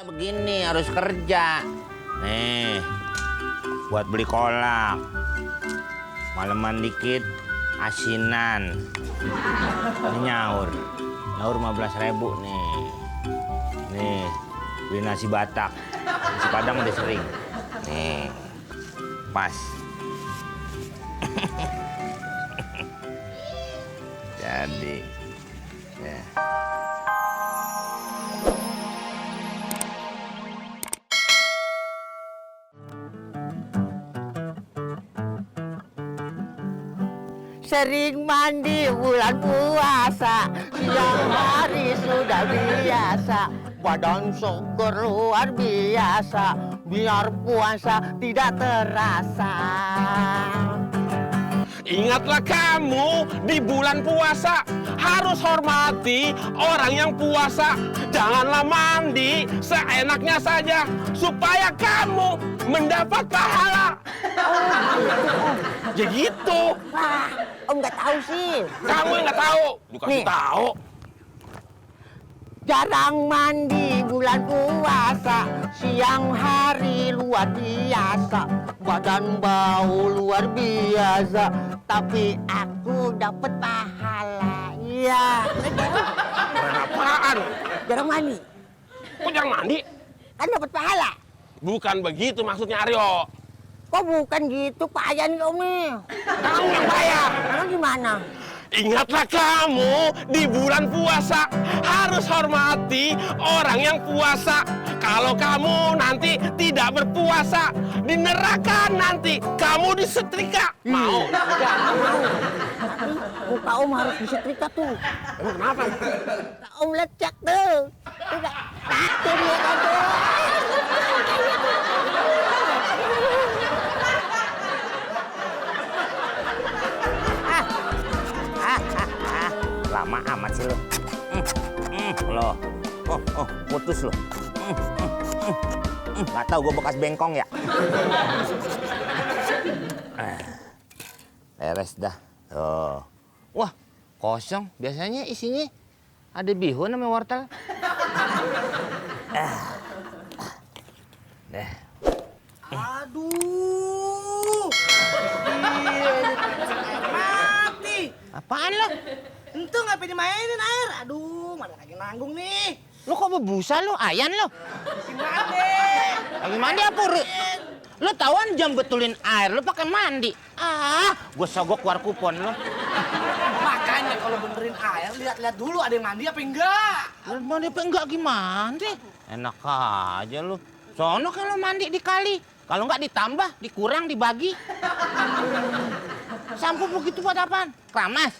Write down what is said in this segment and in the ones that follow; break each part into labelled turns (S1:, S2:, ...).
S1: begini harus kerja. Nih, buat beli kolak. Maleman dikit, asinan. Ini nyaur 15.000 nih. Nih, beli nasi Batak. Nasi Padang udah sering. Nih, pas. Jadi, ya.
S2: Sering mandi bulan puasa, siang hari sudah biasa. Badan seger luar biasa, biar puasa tidak terasa.
S3: Ingatlah kamu di bulan puasa harus hormati orang yang puasa. Janganlah mandi seenaknya saja supaya kamu mendapat pahala. Ya gitu.
S2: Wah, Om nggak tahu sih.
S3: Kamu yang nggak tahu, dikasih
S2: Nih.
S3: tahu.
S2: Jarang mandi bulan puasa, siang hari luar biasa. Badan bau luar biasa, tapi aku dapat pahala. Iya.
S3: Keren apaan?
S2: Jarang mandi,
S3: Kok jarang mandi?
S2: kan dapat pahala.
S3: Bukan begitu maksudnya Aryo.
S2: Kok bukan gitu, payah nih Om nih.
S3: Kamu yang bayar.
S2: Karena gimana?
S3: Ingatlah kamu di bulan puasa harus hormati orang yang puasa. Kalau kamu nanti tidak berpuasa, di neraka nanti kamu disetrika. Mau?
S2: Enggak mau. Tapi muka Om harus disetrika tuh.
S3: Emang kenapa?
S2: Muka Om lecek tuh. Enggak. Tuh dia kan tuh.
S1: Lama amat sih lo. Lo. Putus lo. Nggak tahu gue bekas bengkong ya. Beres dah. Tuh. Wah, kosong. Biasanya isinya ada bihun sama wortel. Deh.
S4: Aduh, mati.
S1: Apaan lo?
S4: Itu ngapain dimainin air? Aduh, mana lagi nanggung nih.
S1: Lo kok bebusa lo? Ayan lo?
S4: Gimana?
S1: Lagi mandi apa? Lo tauan jam betulin air, lo pakai mandi. Gue sogok keluar kupon lo.
S4: Makanya kalau benerin air, lihat-lihat dulu ada yang mandi apa enggak.
S1: Lo mandi apa enggak gimana sih? Enak aja lo. Sono kan lo mandi di kali. Kalau nggak ditambah, dikurang, dibagi. Sampo begitu buat apaan? Keramas.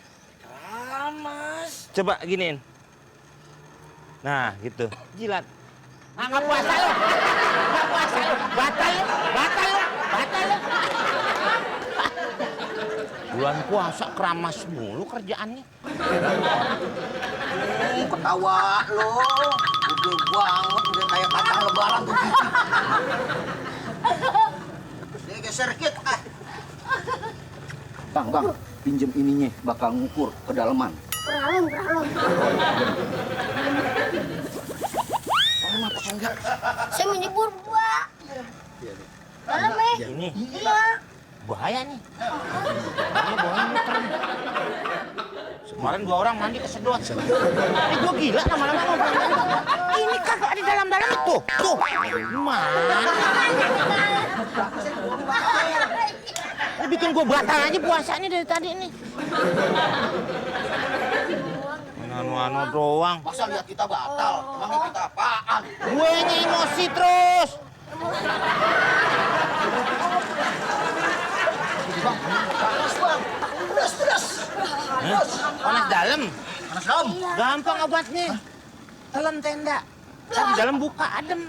S4: Mas.
S1: Coba giniin. Nah, gitu. Jilat. Nggak puasa lo. Nggak puasa lo. Batal lo. Batal lo. Batal lo. Bulan puasa keramas mulu kerjaannya.
S2: Ketawa lo. Udah banget, udah kayak kacang lebaran tuh. Dia geser dikit.
S5: Bang, pinjem ininya, bakal ngukur kedalaman.
S6: Peralon.
S5: Kamu apa enggak?
S6: Saya menyebur, Pak. Dalam,
S1: Ini
S6: Iya.
S1: bahaya nih. Ini bahaya muter. Kemarin 2 orang mandi kesedot. Ini gue gila lama-lama ngobrol. Ini kagak ada dalam-dalam itu. Tuh. Gimana? Ini bikin gue batal aja puasanya dari tadi nih. Anu-anu doang.
S5: Masa lihat kita batal? Emangnya kita apaan?
S1: Gue nya emosi terus.
S5: Bang, panas bang. Pedas.
S1: Panas dalam.
S5: Panas dalam.
S1: Gampang obatnya. Telan tenda. Kan di dalam buka adem.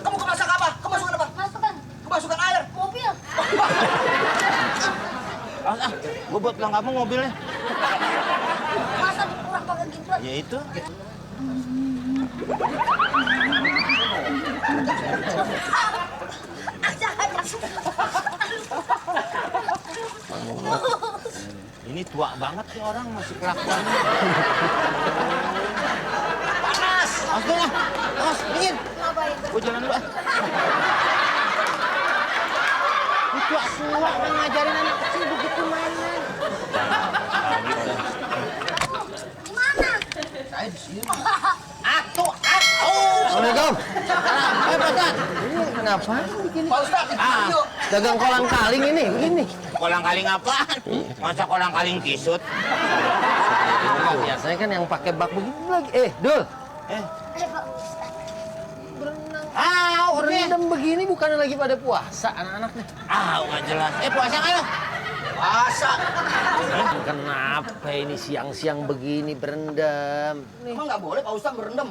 S5: Kamu kemasak apa? Kemasukan apa?
S6: Masukkan
S5: Kemasukan air.
S6: mobil.
S1: Gue buat pulang kamu mobilnya.
S6: Masa dikurang pakai gitu?
S1: Ya itu. Ini tua banget sih orang masih kelakuannya.
S5: Panas.
S1: Awas dulu lah. Awas, dingin.
S6: Ngapain?
S1: Gue jalan dulu. Ini tua-tua orang ngajarin anak kecil begitu mainan.
S6: Gimana?
S5: Saya di sini.
S1: Atu.
S3: Assalamualaikum.
S1: Pak Ustadz.
S3: Ini kenapa begini?
S5: Pak Ustadz, di video.
S3: Dagang kolang kaling ini, begini.
S1: Kolang kaling apaan? Masa kolang kaling kisut?
S3: Biasanya kan yang pakai bak begini lagi. Dul.
S6: Pak.
S1: Udah.
S3: Berendam begini bukannya lagi pada puasa anak-anaknya.
S1: Nggak jelas. Puasa nggak lo?
S5: Puasa.
S3: Kenapa ini siang-siang begini berendam?
S5: Emang nggak boleh Pak Ustadz berendam?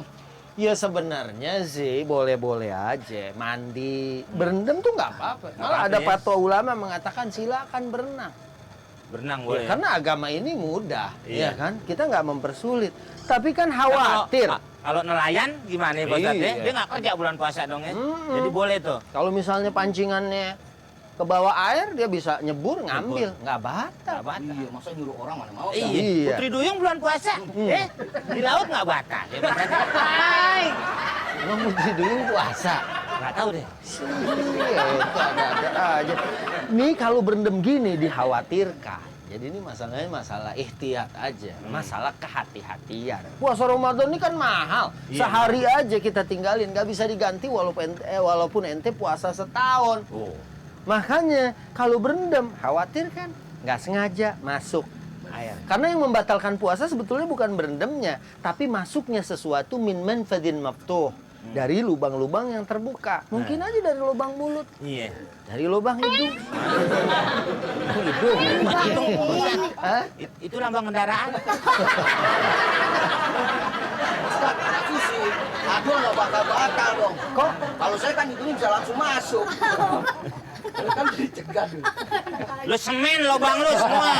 S3: Ya sebenarnya sih boleh-boleh aja mandi. Berendam tuh nggak apa-apa. Malah ada
S1: apa-apa, ya.
S3: fatwa ulama mengatakan silakan berenang.
S1: Berenang
S3: Ya,
S1: boleh.
S3: karena agama ini mudah,
S1: Iya.
S3: ya kan? Kita nggak mempersulit. Tapi kan khawatir.
S1: Kalau nelayan gimana ya Pak Ustadz?
S3: Iya.
S1: Dia nggak kerja bulan puasa dong ya? Jadi boleh tuh.
S3: Kalau misalnya pancingannya ke bawah air, dia bisa nyebur, ngambil, nggak batal.
S1: Nggak batal.
S5: Iya, masa nyuruh orang mana mau?
S3: Iya.
S1: Putri Duyung bulan puasa. Di laut nggak batal. Ya, Pak Ustadz?
S3: Emang Putri Duyung puasa?
S1: Nggak tahu deh.
S3: Iya, itu ada-ada aja. Nih kalau berendam gini dikhawatirkan. Jadi ini masalahnya masalah ihtiyat aja, masalah kehati-hatian. Puasa Ramadan ini kan mahal,
S1: Iya.
S3: sehari aja kita tinggalin, nggak bisa diganti walaupun ente puasa setahun.
S1: Oh.
S3: Makanya kalau berendam, khawatir kan nggak sengaja masuk air. Karena yang membatalkan puasa sebetulnya bukan berendamnya, tapi masuknya sesuatu min manfadin maftuh. Dari lubang-lubang yang terbuka. Mungkin aja dari lubang mulut.
S1: Iya.
S3: Dari lubang hidung. Hidung. Hah?
S1: Itu lambang kendaraan.
S5: Aku sih, aduh nggak batal dong.
S3: Kok?
S5: Kalau saya kan hidungnya bisa langsung masuk. Kan dicegah dulu.
S1: Lu semen lobang lu semua.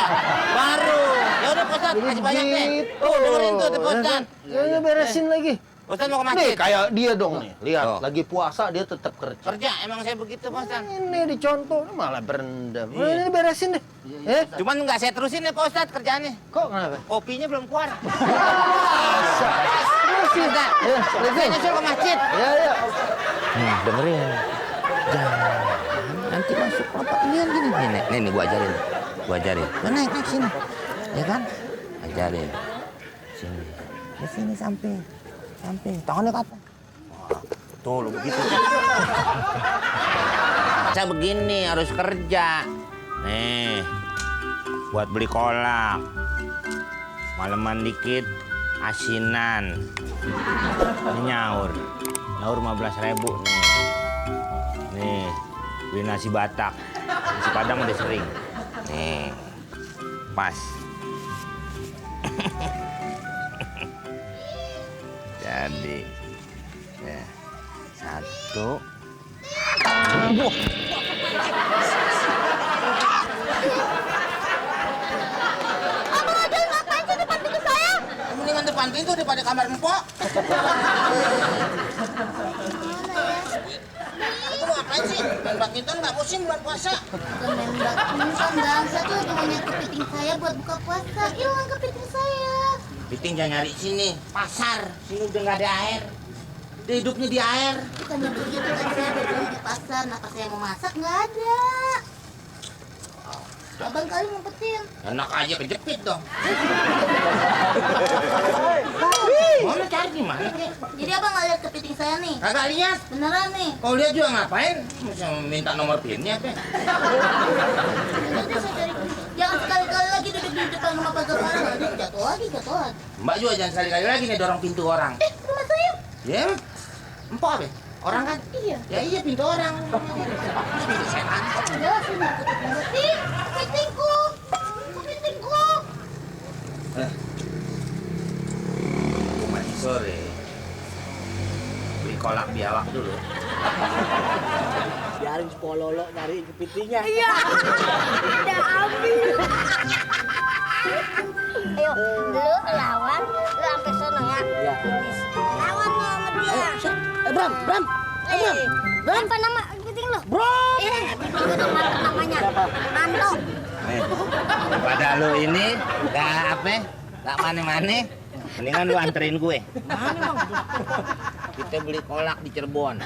S1: Baru. Ya udah Pak Ustadz, kasih banyak deh. Tuh, dengerin tuh Pak Ustadz.
S3: Ya, beresin lagi.
S1: Ustadz mau ke
S3: Nih,
S1: masjid.
S3: kayak dia dong nih. Lihat,
S1: Tuh.
S3: lagi puasa dia tetap kerja.
S1: Kerja, emang saya begitu Pak Ustadz.
S3: Ini dicontoh, ini malah berendam.
S1: Iya.
S3: Ini beresin deh.
S1: Cuman nggak saya terusin ya Pak Ustadz kerjaannya.
S3: Kok kenapa?
S1: Kopinya belum keluar.
S3: Beresin.
S1: Ustadz,
S3: Ya,
S1: saya
S3: beresin.
S1: nyusul ke masjid.
S3: Ya, ya.
S1: Dengerin. Jangan. Nanti masuk apa lihat gini. Nih, gua ajarin. Gua ajarin. Naik sini. Ya kan? Ajarin. Sini. Di sini sampai. Tangannya kapan? Tuh, lu begitu. Saya begini harus kerja. Nih. Buat beli kolak. Maleman dikit asinan. Ini nyaur 15.000 nih. Nih, beli nasi Batak. Nasi Padang udah sering. Nih, pas. Jadi, ya, 1.
S6: Abang Adel ngapain sih depan pintu saya?
S1: Mendingan depan pintu daripada kamar empok. Itu ngapain sih? Main badminton nggak musim bulan puasa.
S6: Bukan main badminton bang, saya tuh lagi mau nyari kepiting saya buat buka puasa. Hilang kepiting saya.
S1: Piting jangan nyari sini, pasar. Sini udah nggak ada air. Dia hidupnya di air.
S6: Bukannya begitu kan saya beli di pasar, nah pas saya mau masak nggak ada. Abang kali ngumpetin.
S1: Enak aja kejepit dong. Mau lu cari di mana?
S6: Jadi abang nggak lihat kepiting saya nih?
S1: Kagak lihat.
S6: Beneran nih?
S1: Kau lihat juga ngapain? Masa minta nomor pinnya apa?
S6: Nanti saya cari. Jangan sekali-kali lagi duduk di depan rumah Pak Gafar. Nanti jatuh lagi.
S1: Mbak juga jangan sekali-kali lagi nih dorong pintu orang.
S6: Rumah saya?
S1: Ya, empok apa? Orang kan?
S6: Iya.
S1: Ya iya pintu orang. Pintu setan.
S6: Udah, saya mau kepiting. Kepitingku.
S1: Masih sore. Beli kolak biawak dulu.
S4: Biarin si Pololo nyari kepitingnya.
S6: Iya. Udah ambil. Ayo, lu lawan, lu sampai sono ya.
S4: Iya.
S6: Lawan lo sama dia.
S4: Bram.
S6: Apa nama kepiting lo?
S4: Bram.
S6: Kepiting udah mantap namanya. Manto.
S1: Daripada lu ini gak mane-mane, mendingan lu anterin gue.
S4: Mana bang?
S1: Kita beli kolak di Cirebon.